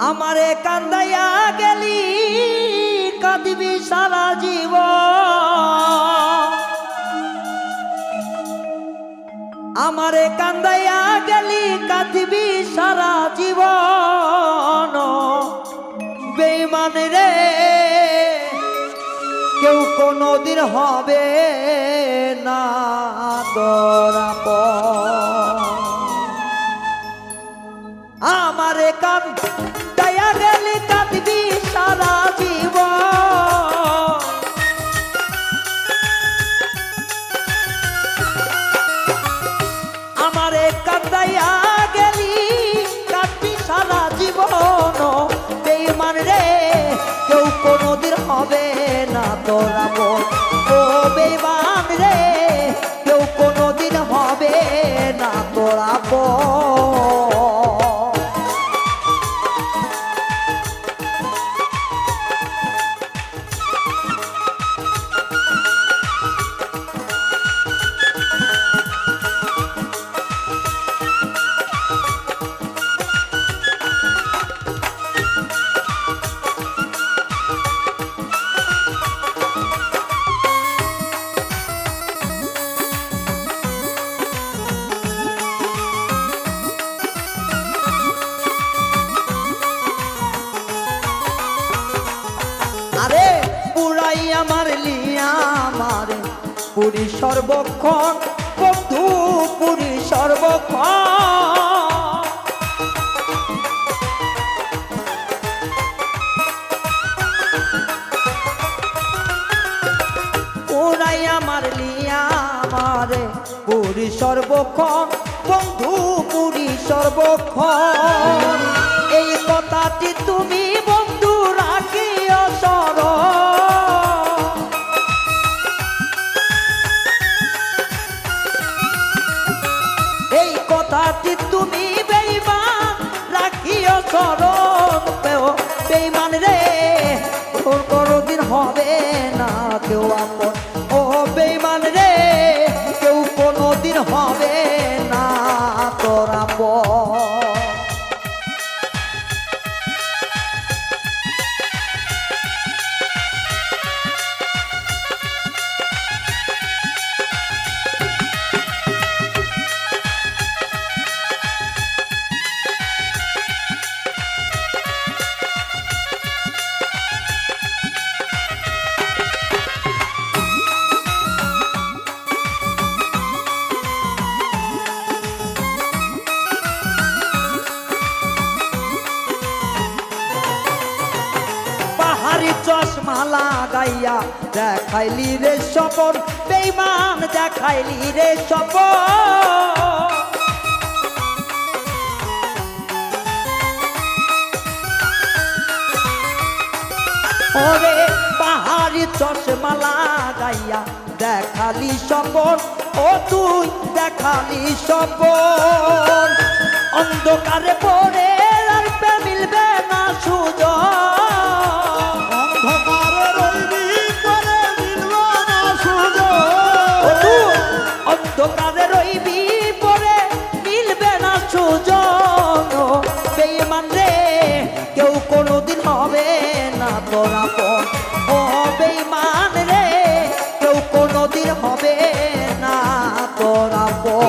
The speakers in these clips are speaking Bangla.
আমারে কান্দাইয়া গেলি কাঁদিবি সারা জীবন। আমারে কান্দাইয়া গেলি কাঁদিবি সারা জীবন। বেঈমান রে কেউ কোনদিন হবে না তোর আপন। আমারে কান্দাইয়া গেলি কাঁদিবি সারা জীবন। আমারে কান্দাইয়া গেলি কাঁদবি সারা জীবন। বেঈমান রে কেউ কোনদিন হবে না তোর আপন। ও বেঈমান রে কেউ কোনদিন হবে না তোর আপন। আরে পুরাইয়া মারলি আমারে পুরী সর্বক্ষণ বন্ধু পুরী সর্বক্ষণ। পুরাইয়া মারলি আমারে পুরী সর্বক্ষণ বন্ধু পুরী সর্বক্ষণ। এই কথাটি তুমি বন্ধু রাখিও স্মরণ। এই কথাটি তুমি বেঈমান রাখিও স্মরণ। বেঈমান রে তোর কোনদিন হবে না কেউ আপন। ও বেঈমান রে কেউ কোনদিন হবে না তোর আপন। চশমা লাগাইয়া দেখাইলি রে স্বপন। বেঈমান দেখাইলি রে স্বপন। ওরে পাহাড়ি চশমা লাগাইয়া দেখালি স্বপন। ও তুই দেখালি স্বপন। অন্ধকারে পড়ে আর মিলবে না সুযোগ। অন্ধকারে রইবি পরে মিলবে না সুযোগ। বেঈমান রে কেউ কোনদিন হবে না তোর আপন। ও বেঈমান রে কেউ কোনদিন হবে না তোর আপন।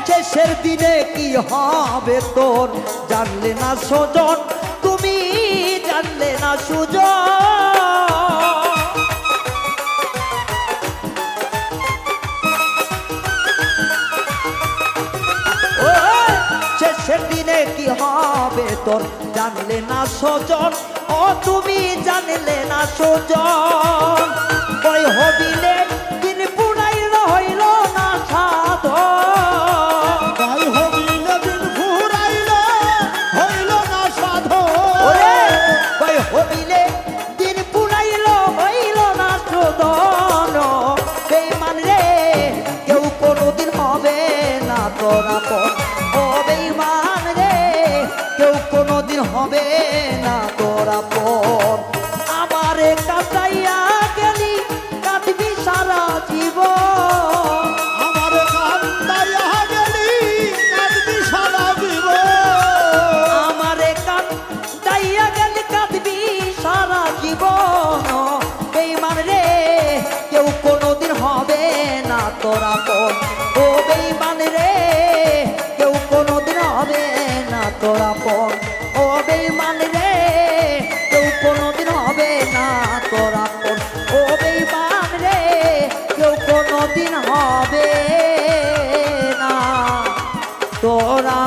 শেষের দিনে কি হবে তোর জানলে না সুজন। তুমি জানলে না সুজন। শেষের দিনে কি হবে তোর জানলে না সুজন। ও তুমি জানলে না সুজন। কই হবিলে দিন পুরাই রইল না সাধন। তোর আপন ও বেঈমান রে কেউ কোনোদিন হবে না তোর আপন আমারে কাটাইয়া গেলি কাঁদবি সারা জীবন আমারে কান্দাইয়া গেলি কাঁদবি সারা জীবন আমারে কাটাইয়া গেলি কাঁদবি সারা জীবন বেঈমান রে কেউ কোনোদিন হবে না তোর আপন ও বেঈমান রে কেউ কোনোদিন হবে না তোর আপন ও বেঈমান রে কেউ কোনোদিন হবে না তোর আপন ও বেঈমান রে কেউ কোনোদিন হবে না তোরা